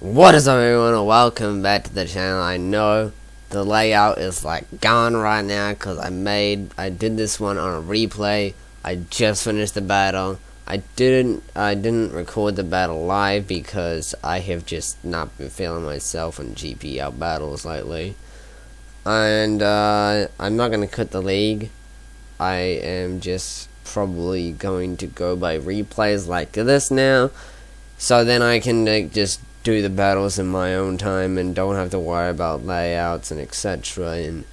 What is up, everyone, and welcome back to the channel. I know the layout is like gone right now because I did this one on a replay. I just finished the battle. I didn't record the battle live because I have just not been feeling myself in GPL battles lately. And I'm not gonna cut the league. I am just probably going to go by replays like this now, so then I can just do the battles in my own time and don't have to worry about layouts and etc. and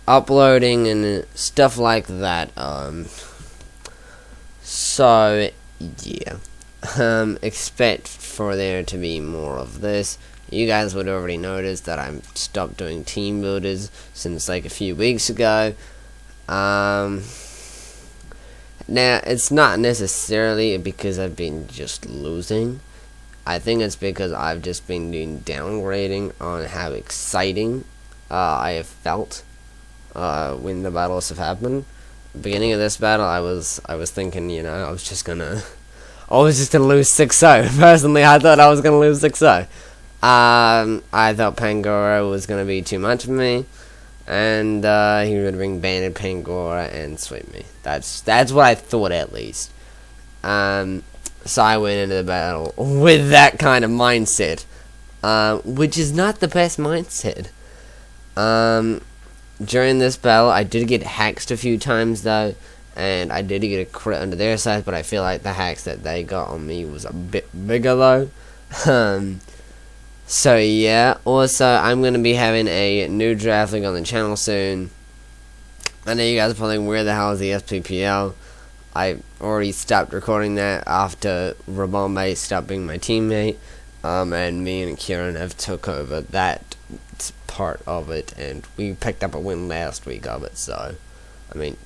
uploading and stuff like that. So yeah, expect for there to be more of this. You guys would already notice that I stopped doing team builders since like a few weeks ago. Now it's not necessarily because I've been just losing. I think it's because I've just been doing downgrading on how exciting I have felt when the battles have happened. Beginning of this battle, I was thinking, I was just gonna lose 6-0. Personally, I thought I was gonna lose 6-0. I thought Pangoro was gonna be too much for me, and he would bring Banded Pangoro and sweep me. That's what I thought, at least. So I went into the battle with that kind of mindset, which is not the best mindset. During this battle, I did get hacked a few times though, and I did get a crit under their side, but I feel like the hacks that they got on me was a bit bigger though. So yeah, also I'm going to be having a new draft league on the channel soon. I know you guys are probably like, where the hell is the SPPL? I already stopped recording that after Rabombe stopped being my teammate, and me and Kieran have took over that part of it, and we picked up a win last week of it, so,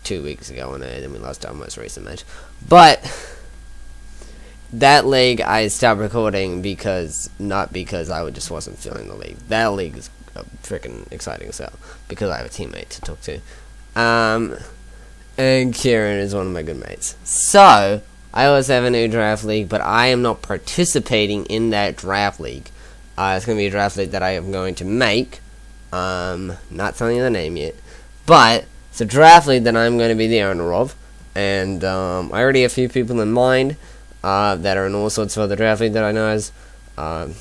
2 weeks ago, and then we lost our most recent match. But that league I stopped recording not because I just wasn't feeling the league. That league is freaking exciting as hell, because I have a teammate to talk to. And Kieran is one of my good mates. So, I always have a new draft league, but I am not participating in that draft league. It's going to be a draft league that I am going to make. Not telling you the name yet. But, it's a draft league that I'm going to be the owner of. And, I already have a few people in mind, that are in all sorts of other draft leagues that I know as. I'm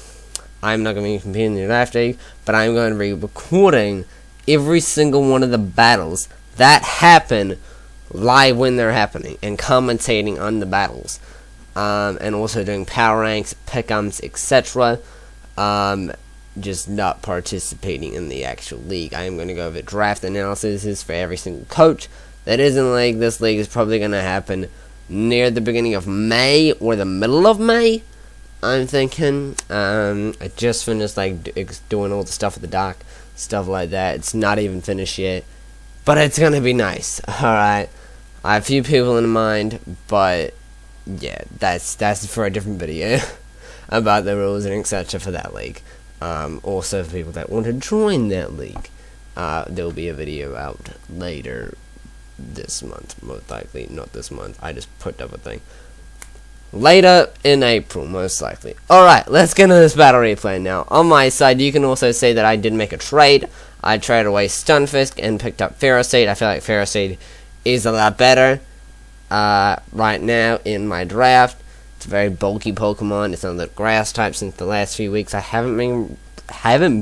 not going to be competing in the draft league, but I'm going to be recording every single one of the battles that happen live when they're happening, and commentating on the battles, and also doing power ranks, pick'ems, etc. Just not participating in the actual league. I am going to go over draft analysis for every single coach that is in the league. This league is probably going to happen near the beginning of May or the middle of May, I'm thinking. I just finished doing all the stuff with the doc, stuff like that. It's not even finished yet, but it's going to be nice. Alright. I have a few people in mind, but yeah, that's for a different video about the rules and etc. for that league. Also, for people that want to join that league, there will be a video out later this month, most likely. Not this month, I just put up a thing. Later in April, most likely. Alright, let's get into this battle replay now. On my side, you can also say that I did make a trade. I traded away Stunfisk and picked up Ferroseed. I feel like Ferroseed is a lot better right now in my draft. It's a very bulky Pokemon. It's on the grass type since the last few weeks. I haven't been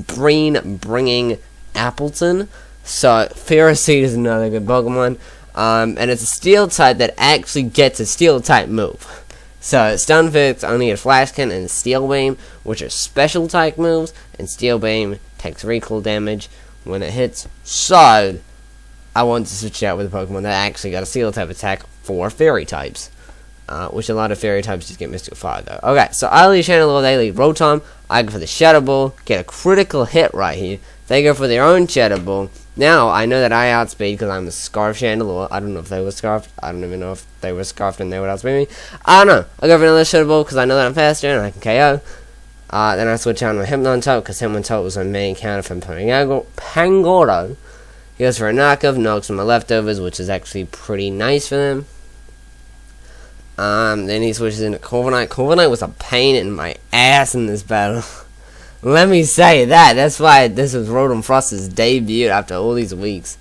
bringing Appleton, so Ferroseed is another good Pokemon. And it's a Steel type that actually gets a Steel type move. So Stunfisk only has Flash Cannon and Steel Beam, which are special type moves, and Steel Beam takes recoil damage when it hits. So I want to switch out with a Pokemon that actually got a Steel type attack for Fairy types, which a lot of Fairy types just get Mystical Fire though. Okay, so I lead Channel, they lead Rotom. I go for the Shadow Ball, get a critical hit right here. They go for their own Shadow Ball. Now I know that I outspeed because I'm a Scarf Chandelure. I don't know if they were Scarfed. I don't even know if they were Scarfed and they would outspeed me. I don't know. I go for another Shadow Ball because I know that I'm faster and I can KO. Then I switch out to Hypnotoad because Hypnotoad was my main counter from Pangoro. He goes for a knockoff, knocks my leftovers, which is actually pretty nice for them. Then he switches into Corviknight. Corviknight was a pain in my ass in this battle. Let me say that. That's why this was Rotom Frost's debut after all these weeks.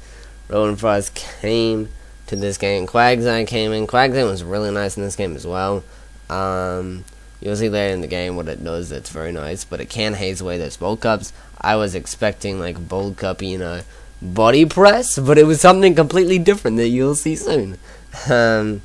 Rotom Frost came to this game. Quagsire came in. Quagsire was really nice in this game as well. You'll see later in the game what it does. That's very nice, but it can haze away those Bulk Ups. I was expecting like Bulk Up, body press, but it was something completely different that you'll see soon. So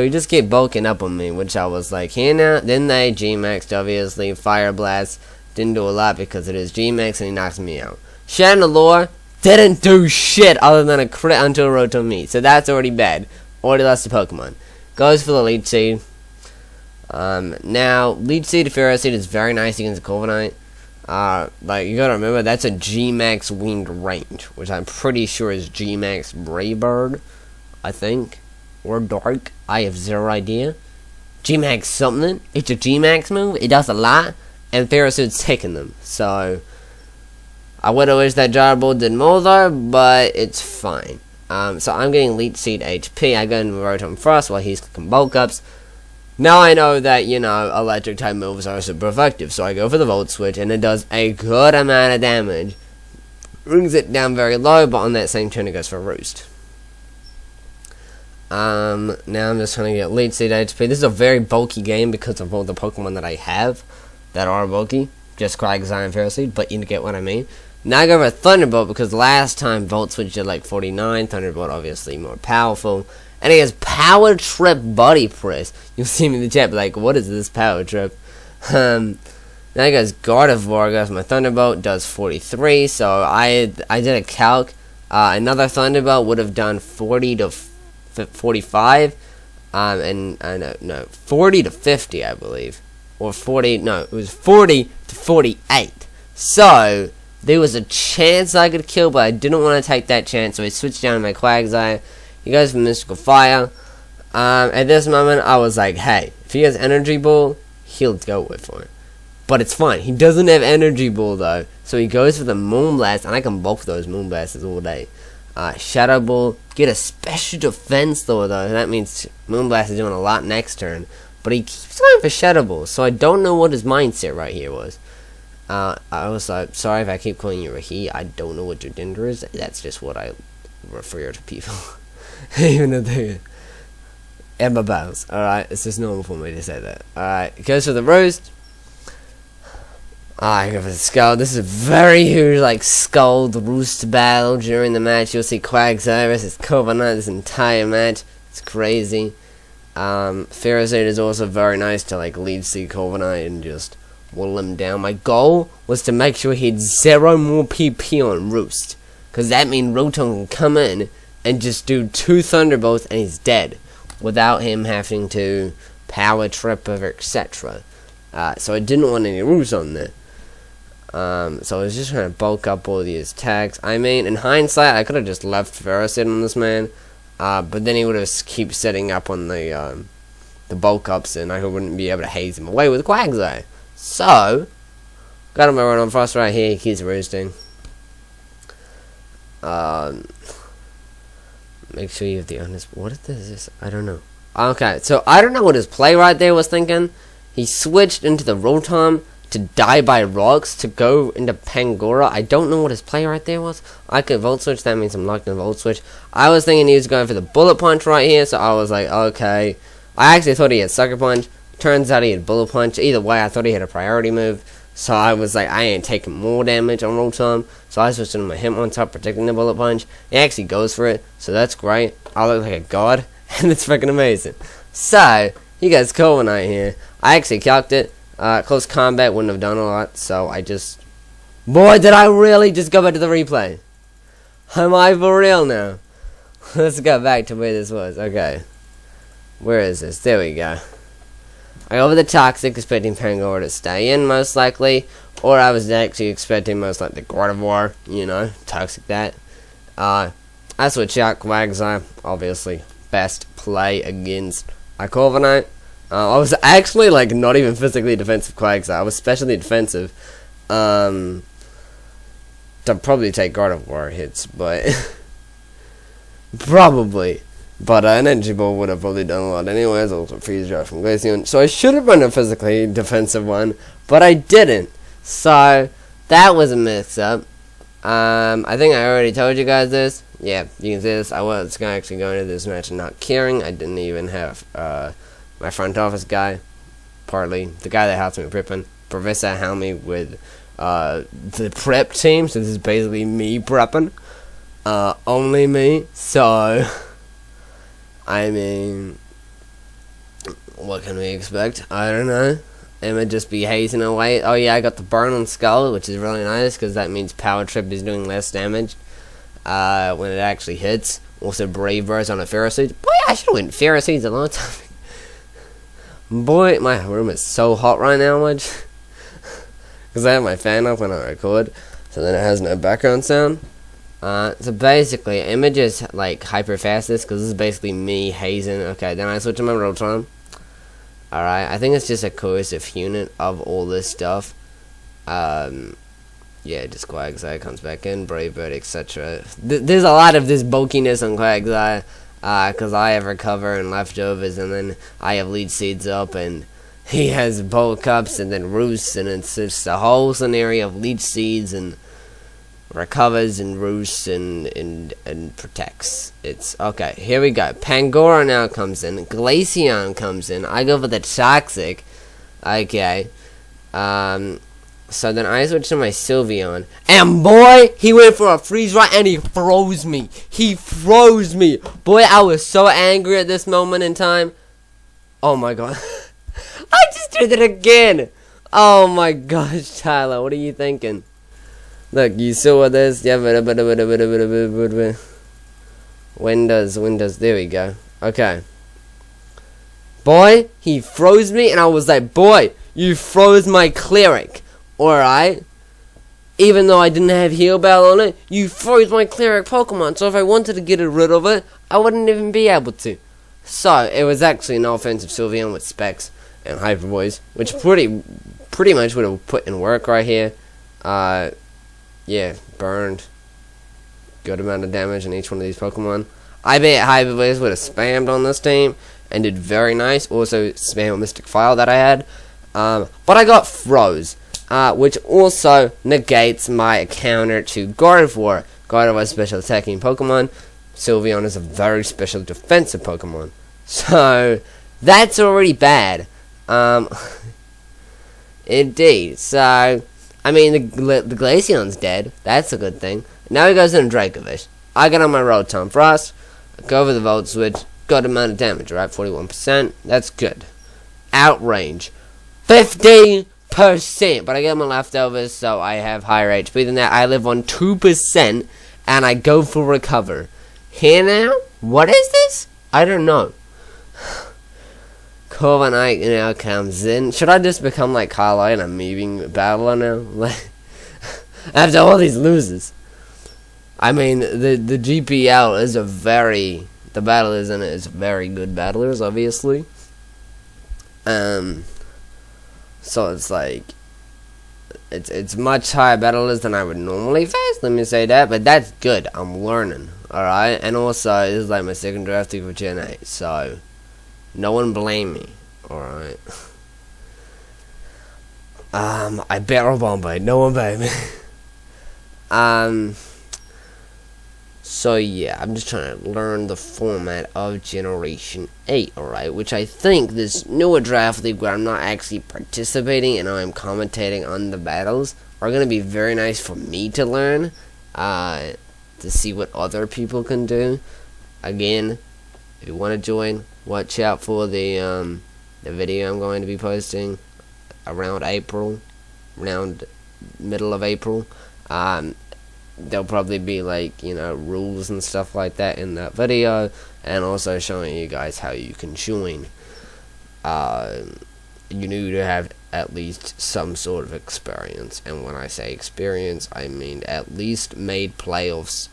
he just kept bulking up on me, which I was like, here now. Then they G-Maxed, obviously. Fire Blast didn't do a lot because it is G-Max and he knocks me out. Chandelure didn't do shit other than a crit onto a Rotom meat, so that's already bad. Already lost a Pokemon. Goes for the Leech Seed. Now, Leech Seed to Ferro Seed is very nice against Corviknight. You gotta remember, that's a G-Max winged range, which I'm pretty sure is G-Max Brave Bird, I think. Or Dark. I have zero idea. G-Max something. It's a G-Max move. It does a lot. And Ferroseed's taking them. So, I would have wished that Gyro did more though, but it's fine. So I'm getting Leech Seed HP. I go into Rotom Frost while he's clicking Bulk Ups. Now I know that, electric type moves are super effective. So I go for the Volt Switch and it does a good amount of damage. Brings it down very low, but on that same turn it goes for Roost. Now I'm just trying to get Leech Seed HP. This is a very bulky game because of all the Pokemon that I have that are bulky. Just Quagsire and Ferroseed, but you get what I mean. Now I go for Thunderbolt because last time Volt Switch did like 49. Thunderbolt obviously more powerful. And he has Power Trip Body Press. You'll see me in the chat like, what is this Power Trip? Now he goes Gardevoir, goes my Thunderbolt, does 43. So I did a calc. Another Thunderbolt would have done 40 to 45, no, 40 to 50, I believe, or 40. No, it was 40 to 48. So there was a chance I could kill, but I didn't want to take that chance, so I switched down to my Quagsire. He goes for Mystical Fire. At this moment, I was like, hey, if he has Energy Ball, he'll go with for it. But it's fine. He doesn't have Energy Ball though, so he goes for the Moonblast, and I can bulk those Moonblasts all day. Shadow Ball, get a special defense though. That means Moonblast is doing a lot next turn. But he keeps going for Shadow Ball, so I don't know what his mindset right here was. I was like, sorry if I keep calling you a he. I don't know what your gender is. That's just what I refer to people. Even if they Emma Bounce. Alright, it's just normal for me to say that. Alright, goes for the Roast. I go for the Skull. This is a very huge, Skull Roost battle during the match. You'll see Quagsire versus Corviknight this entire match. It's crazy. Ferroseed is also very nice to, Leech Seed Corviknight and just whittle him down. My goal was to make sure he had 0 more PP on Roost. Because that means Rotom can come in and just do 2 Thunderbolts and he's dead. Without him having to Power Trip or etc. So I didn't want any Roost on there. So I was just trying to bulk up all these attacks. I mean, in hindsight, I could have just left Ferroseed on this man, but then he would have keep setting up on the bulk ups, and I wouldn't be able to haze him away with Quagsire. So, got him over on Frost right here. He keeps roosting. Make sure you have the honest. What is this? I don't know. Okay, so I don't know what his play right there was thinking. He switched into the Rotom to die by rocks to go into Pangoro. I don't know what his play right there was. I could Volt Switch, that means I'm locked in Volt Switch. I was thinking he was going for the Bullet Punch right here, so I was like, okay. I actually thought he had Sucker Punch. Turns out he had Bullet Punch. Either way, I thought he had a priority move. So I was like, I ain't taking more damage on Rotom. So I switched into my Hitmontop, protecting the Bullet Punch. He actually goes for it, so that's great. I look like a god, and it's freaking amazing. So, you guys Corviknight here. I actually calced it. Close combat wouldn't have done a lot, so I just... Boy, did I really just go back to the replay. Am I for real now? Let's go back to where this was. Okay. Where is this? There we go. I go over the Toxic, expecting Pangoro to stay in, most likely. Or I was actually expecting most likely Gardevoir, Toxic that. I switch out Quagsire, obviously. Best play against Corviknight. I was actually, not even physically defensive Quagsire. I was specially defensive. To probably take Gardevoir hits, but... probably. But an Energy Ball would have probably done a lot anyways. Also Freeze Dry from Glaceon. So I should have run a physically defensive one, but I didn't. So that was a mix-up. I think I already told you guys this. Yeah, you can see this. I was actually going to this match and not caring. I didn't even have my front office guy, partly the guy that helps me prepping, Professor helped me with the prep team. So this is basically me prepping, only me. So I mean, what can we expect? I don't know. It would just be hazing away. Oh yeah, I got the Browne skull, which is really nice because that means Power Trip is doing less damage when it actually hits. Also, Brave Birds on a Ferocid. Boy, I should have went Ferocids a long time. Boy, my room is so hot right now, much because I have my fan off when I record, so then it has no background sound. So basically, images like hyper fastest because this is basically me hazing. Okay, then I switch to my roll time. Alright, I think it's just a cohesive unit of all this stuff. Yeah, just Quagsire comes back in, Brave Bird, etc. There's a lot of this bulkiness on Quagsire, because I have Recover and Leftovers, and then I have Leech Seeds up, and he has Bulk Ups, and then Roosts, and it's just a whole scenario of Leech Seeds, and Recovers, and Roosts, and Protects. It's, okay, here we go. Pangoro now comes in, Glaceon comes in, I go for the Toxic, okay, so then I switch to my Sylveon, and boy, he went for a Freeze Ray, and he froze me. He froze me. Boy, I was so angry at this moment in time. Oh my god. I just did it again. Oh my gosh, Tyler, what are you thinking? Look, you saw this. Yeah, Windows, there we go. Okay. Boy, he froze me, and I was like, boy, you froze my Cleric. Alright, even though I didn't have Heal Bell on it, you froze my Cleric Pokemon, so if I wanted to get rid of it, I wouldn't even be able to. So, it was actually an offensive Sylveon with Specs and Hyper Voice, which pretty much would have put in work right here. Yeah, burned. Good amount of damage in each one of these Pokemon. I bet Hyper Voice would have spammed on this team, and did very nice. Also, spam Mystic File that I had. But I got froze. Which also negates my counter to Gardevoir. Gardevoir is special attacking Pokemon. Sylveon is a very special defensive Pokemon. So, that's already bad. Indeed. So, I mean, the Glaceon's dead. That's a good thing. Now he goes in Dracovish. I get on my Rotom Frost. Go over the Volt Switch. Good amount of damage, right? 41%. That's good. Outrange. 50%, but I get my Leftovers, so I have higher HP than that. I live on 2%, and I go for Recover. Here now? What is this? I don't know. Corviknight now comes in. Should I just become like Carly and I'm moving battler now? After all these losers. I mean, the GPL is the battlers in it is very good battlers, obviously. So it's like, it's much higher battlers than I would normally face, let me say that, but that's good, I'm learning, alright, and also, this is like my second draft for Gen 8, so, no one blame me, alright. I Barrel Bomb, but no one blame me. So yeah, I'm just trying to learn the format of Generation 8, alright? Which I think this newer draft league where I'm not actually participating and I'm commentating on the battles are going to be very nice for me to learn. To see what other people can do. Again, if you want to join, watch out for the video I'm going to be posting around April. Around middle of April. There'll probably be like, you know, rules and stuff like that in that video, and also showing you guys how you can join. You need to have at least some sort of experience, and when I say experience, I mean at least made playoffs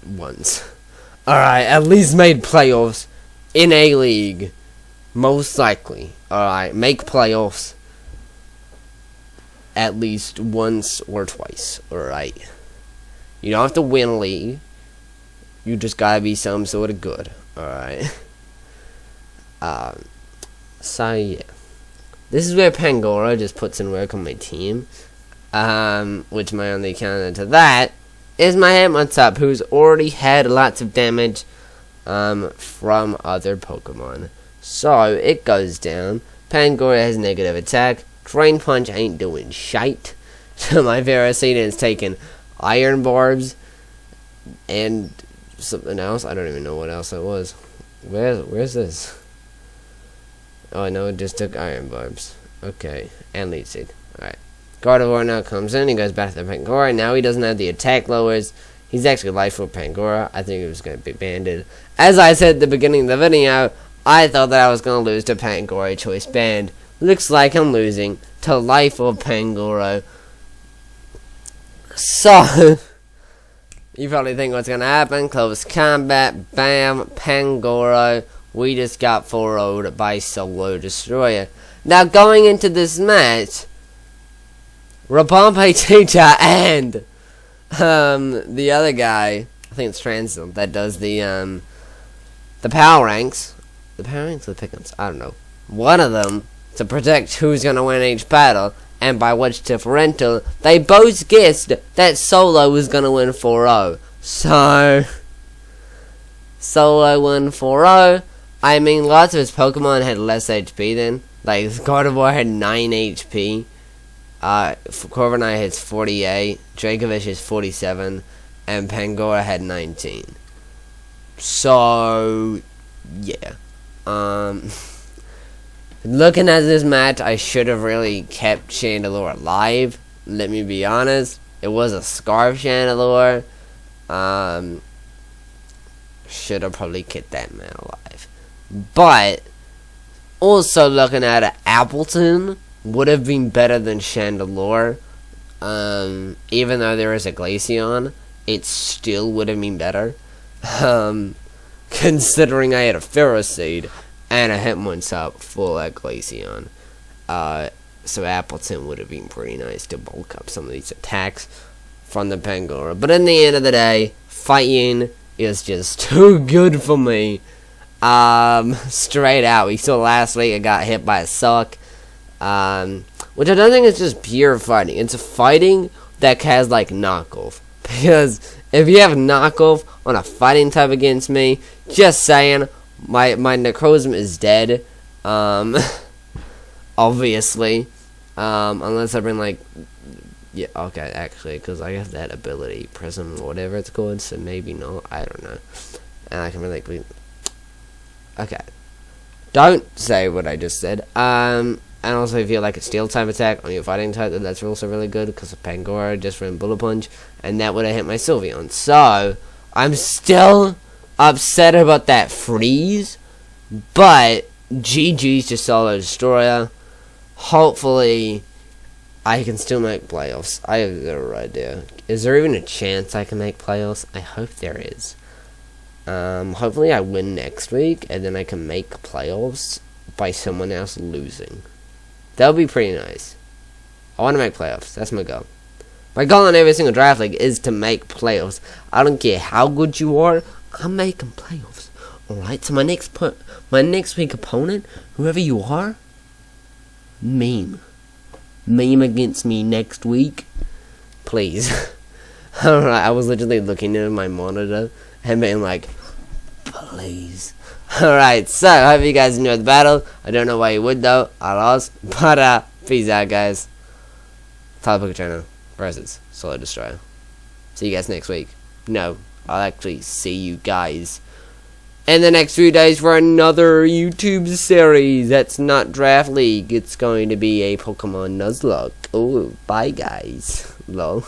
once. Alright, at least made playoffs in a league, most likely. Alright, make playoffs at least once or twice, alright? You don't have to win a league. You just gotta be some sort of good, alright? So, yeah. This is where Pangoro just puts in work on my team. Which my only counter to that is my Hitmontop, who's already had lots of damage from other Pokemon. So it goes down. Pangoro has negative attack. Drain Punch ain't doing shite. My Ferrocidon's taking Iron Barbs and something else. I don't even know what else it was. Where's this? Oh, I know it just took Iron Barbs. Okay, and Leech Seed. Alright. Gardevoir now comes in. He goes back to the Pangoro. Now he doesn't have the attack lowers. He's actually life for Pangoro. I think it was going to be banded. As I said at the beginning of the video, I thought that I was going to lose to Pangoro Choice Band. Looks like I'm losing to life of Pangoro. So, you probably think what's going to happen. Close combat. Bam. Pangoro. We just got 4-0'd by Solo Destroyer. Now, going into this match, Rabompe Teacher and the other guy, I think it's Transil, that does the power ranks. The power ranks or the pick'ems? I don't know. One of them, to protect who's going to win each battle, and by which differential, they both guessed that Solo was going to win 4-0. So, Solo won 4-0. I mean, lots of his Pokemon had less HP then. Like, Gardevoir had 9 HP. Corviknight has 48. Dracovish has 47. And Pangoro had 19. So, yeah. Looking at this match, I should have really kept Chandelure alive. Let me be honest. It was a Scarf Chandelure. Should have probably kept that man alive. But, also looking at it, Appleton would have been better than Chandelure. Even though there is a Glaceon, it still would have been better. Considering I had a Ferroseed and a Hitmontop full at Glaceon. So Appleton would have been pretty nice to bulk up some of these attacks from the Pangoro. But in the end of the day, fighting is just too good for me. Straight out. We saw last week I got hit by a suck. Which I don't think is just pure fighting. It's a fighting that has like knockoff. Because if you have knockoff on a fighting type against me, just saying, my Necrozma is dead. Obviously. Unless I bring like, yeah, okay, actually, because I have that ability, Prism, whatever it's called, so maybe not, I don't know. And I can really, okay. Don't say what I just said. And also if you like a steel type attack on your fighting type, that's also really good, because of Pangoro just ran Bullet Punch, and that would have hit my Sylveon. So, I'm still upset about that freeze, but GG's to Solo Destroyer. Hopefully, I can still make playoffs. I have zero idea. Is there even a chance I can make playoffs? I hope there is. Hopefully I win next week, and then I can make playoffs by someone else losing. That would be pretty nice. I want to make playoffs. That's my goal. My goal in every single draft league is to make playoffs. I don't care how good you are. I'm making playoffs. Alright, so my next week opponent, whoever you are, meme against me next week, please. Alright, I was literally looking at my monitor and being like, please. Alright, so I hope you guys enjoyed the battle. I don't know why you would though. I lost. But peace out, guys. Tyler Channel versus Solo Destroyer. See you guys next week. No, I'll actually see you guys in the next few days for another YouTube series. That's not Draft League. It's going to be a Pokemon Nuzlocke. Oh, bye guys. Lol.